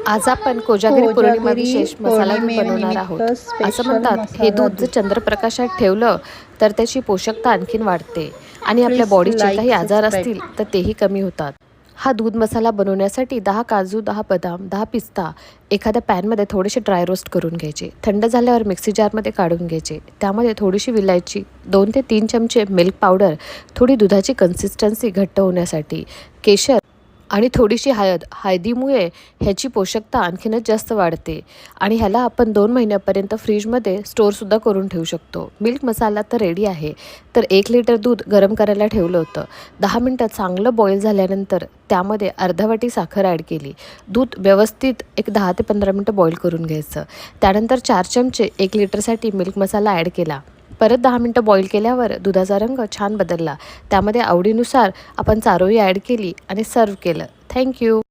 आज आपण कोजागिरी पौर्णिमा कोजागिरी विशेष मसाला दूध बनवणार आहोत. असं म्हणतात हे दूध जर चंद्रप्रकाशात ठेवलं तर त्याची पोषकता आणखीन वाढते आणि आपल्या बॉडीचे काही आजार असतील तर तेही कमी होतात. हा दूध मसाला बनवण्यासाठी 10 काजू, 10 बदाम, 10 पिस्ता एखाद्या पॅनमध्ये थोडेसे ड्राय रोस्ट करून घ्यायचे. थंड झाल्यावर मिक्सी जारमध्ये काढून घ्यायचे. त्यामध्ये थोडीशी विलायची, 2 ते 3 चमचे मिल्क पावडर, थोडी दुधाची कन्सिस्टन्सी घट्ट होण्यासाठी, केशर आणि थोडीशी हळदीमुळे ह्याची पोषकता आणखीनच जास्त वाढते आणि ह्याला आपण 2 महिन्यापर्यंत फ्रीजमध्ये स्टोअरसुद्धा करून ठेवू शकतो. मिल्क मसाला तर रेडी आहे. तर 1 लिटर दूध गरम करायला ठेवलं होतं. 10 मिनटं चांगलं बॉईल झाल्यानंतर त्यामध्ये अर्धा वाटी साखर ॲड केली. दूध व्यवस्थित एक 10 ते 15 मिनटं बॉईल करून घ्यायचं. त्यानंतर 4 चमचे 1 लिटरसाठी मिल्क मसाला ॲड केला. परत 10 मिनटं बॉईल केल्यावर दुधाचा रंग छान बदलला. त्यामध्ये आवडीनुसार आपण चारोळी ॲड केली आणि सर्व्ह केलं. थँक्यू.